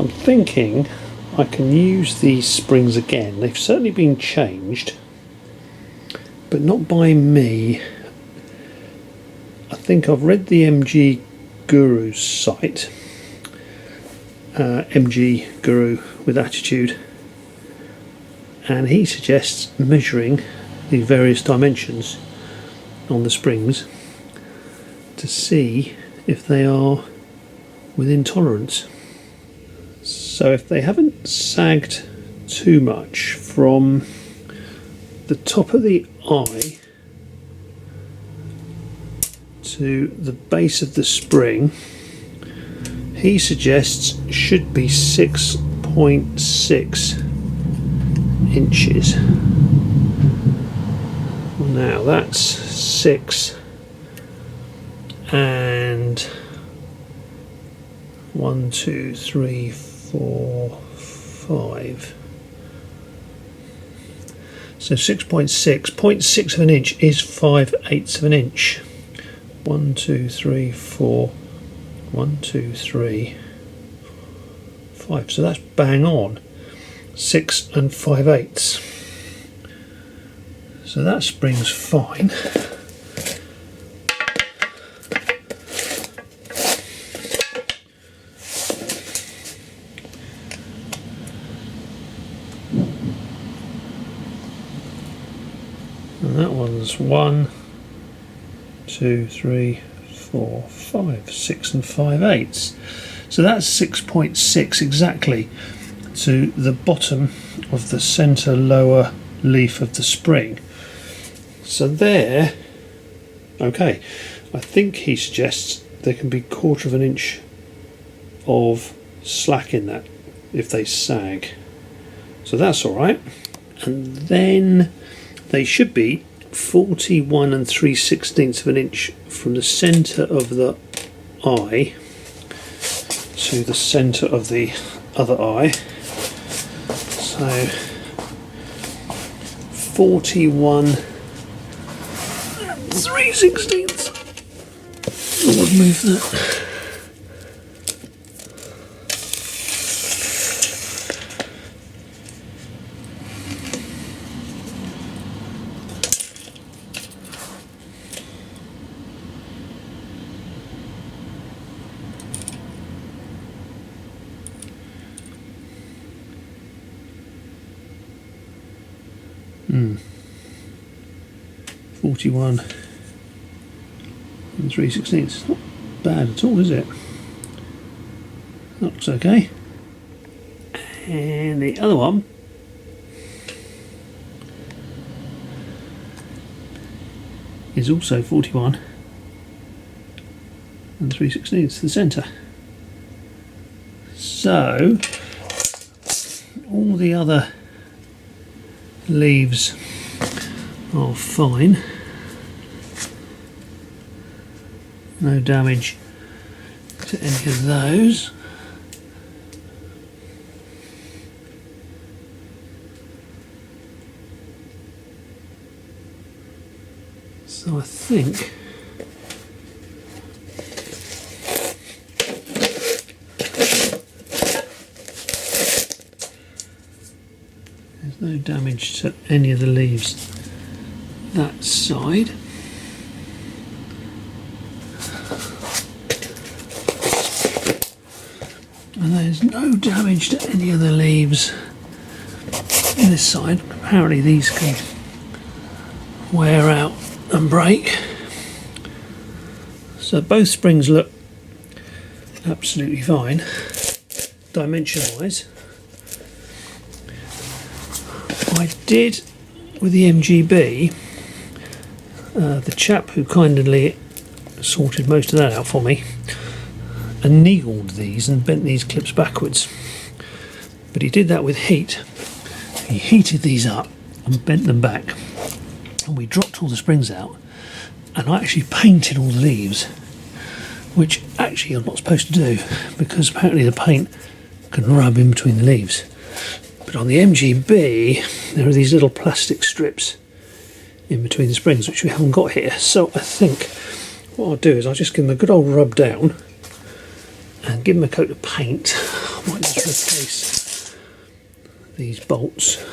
I'm thinking I can use these springs again. They've certainly been changed, but not by me. I think I've read the MG Guru's site, MG Guru with Attitude, and he suggests measuring the various dimensions on the springs to see if they are within tolerance. So if they haven't sagged too much from the top of the eye to the base of the spring, he suggests should be 6.6 inches. Now that's 6 and 1, 2, 3, 4, 5. So 6.6, 0.6 of an inch is 5/8 of an inch. 1, 2, 3, 4, 1, 2, 3, 5. So that's bang on. 6 and 5/8. So that spring's fine. And that one's 1, 2, 3, 4, 5, 6 and 5/8. So that's 6.6 exactly to the bottom of the centre lower leaf of the spring. So there, okay, I think he suggests there can be 1/4 of an inch of slack in that if they sag. So that's alright. And then they should be 41 3/16 of an inch from the centre of the eye to the centre of the other eye. So 41 3/16. I would move that. Hmm. 41 and 3/16. Not bad at all, is it? That looks okay. And the other one is also 41 and 3/16 to the centre. So all the other leaves are fine. No damage to any of those. So I think there's no damage to any of the leaves that side. And there's no damage to any of the leaves in this side. Apparently these can wear out and break. So both springs look absolutely fine, dimension wise. I did with the MGB, the chap who kindly sorted most of that out for me, annealed these and bent these clips backwards. But he did that with heat. He heated these up and bent them back, and we dropped all the springs out, and I actually painted all the leaves, which actually I'm not supposed to do because apparently the paint can rub in between the leaves. But on the MGB there are these little plastic strips in between the springs which we haven't got here. So I think what I'll do is I'll just give them a good old rub down and give them a coat of paint. Might just replace these bolts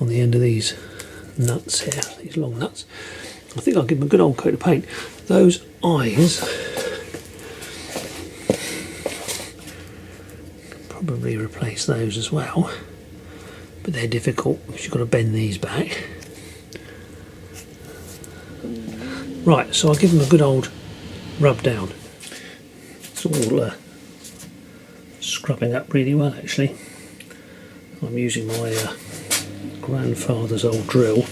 on the end of these nuts here, these long nuts. I think I'll give them a good old coat of paint. Those eyes, probably replace those as well, but they're difficult because you've got to bend these back. Right, so I'll give them a good old rub down. It's all scrubbing up really well actually. I'm using my grandfather's old drill,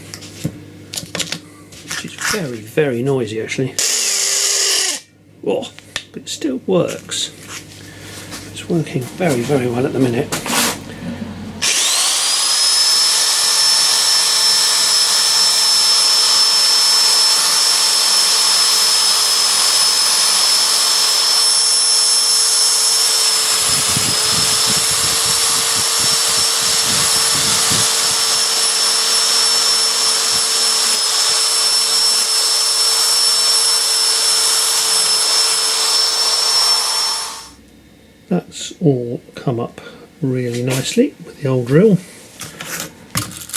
which is very, very noisy actually. Oh, but it still works. It's working very, very well at the minute. That's all come up really nicely with the old drill.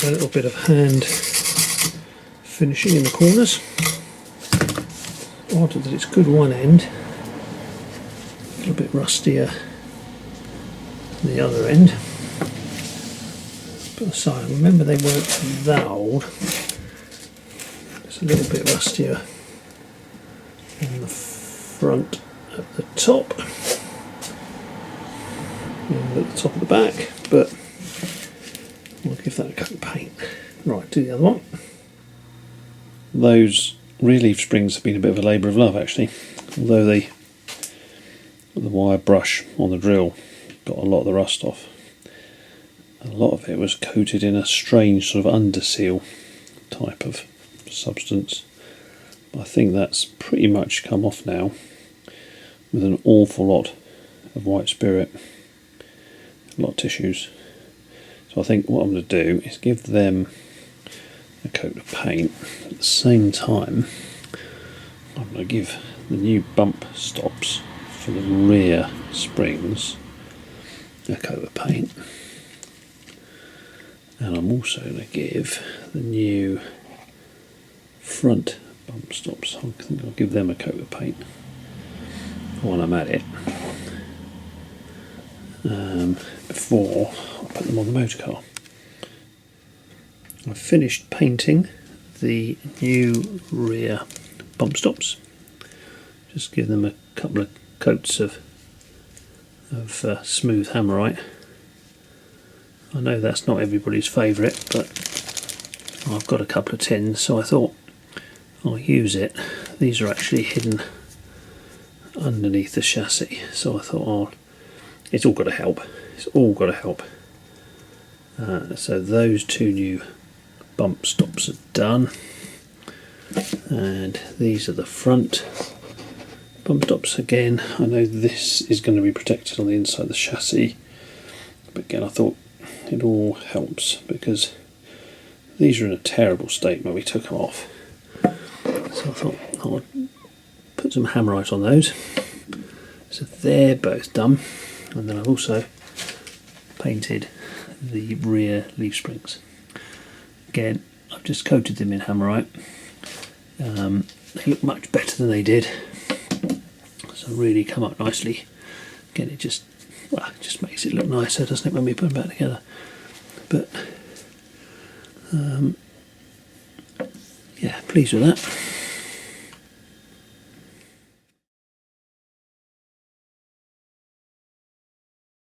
A little bit of hand finishing in the corners. Odd that it's good one end, a little bit rustier than the other end. But so I remember they weren't that old. It's a little bit rustier on the front at the top. And at the top of the back, but we'll give that a coat of paint. Right, do the other one. Those rear leaf springs have been a bit of a labour of love actually, although the wire brush on the drill got a lot of the rust off. A lot of it was coated in a strange sort of underseal type of substance. But I think that's pretty much come off now with an awful lot of white spirit. A lot of tissues. So I think what I'm going to do is give them a coat of paint. At the same time, I'm going to give the new bump stops for the rear springs a coat of paint. And I'm also going to give the new front bump stops, I think I'll give them a coat of paint while I'm at it. Before I put them on the motor car. I've finished painting the new rear bump stops. Just give them a couple of coats of smooth Hammerite. I know that's not everybody's favourite, but I've got a couple of tins, so I thought I'll use it. These are actually hidden underneath the chassis, so I thought it's all got to help. It's all got to help. So those two new bump stops are done, and these are the front bump stops. Again, I know this is going to be protected on the inside of the chassis, but again I thought it all helps because these are in a terrible state when we took them off. So I thought I'll put some Hammerite on those. So they're both done, and then I've also painted the rear leaf springs. Again, I've just coated them in Hammerite. They look much better than they did, so really come up nicely. Again, it just makes it look nicer, doesn't it, when we put them back together? But yeah, pleased with that.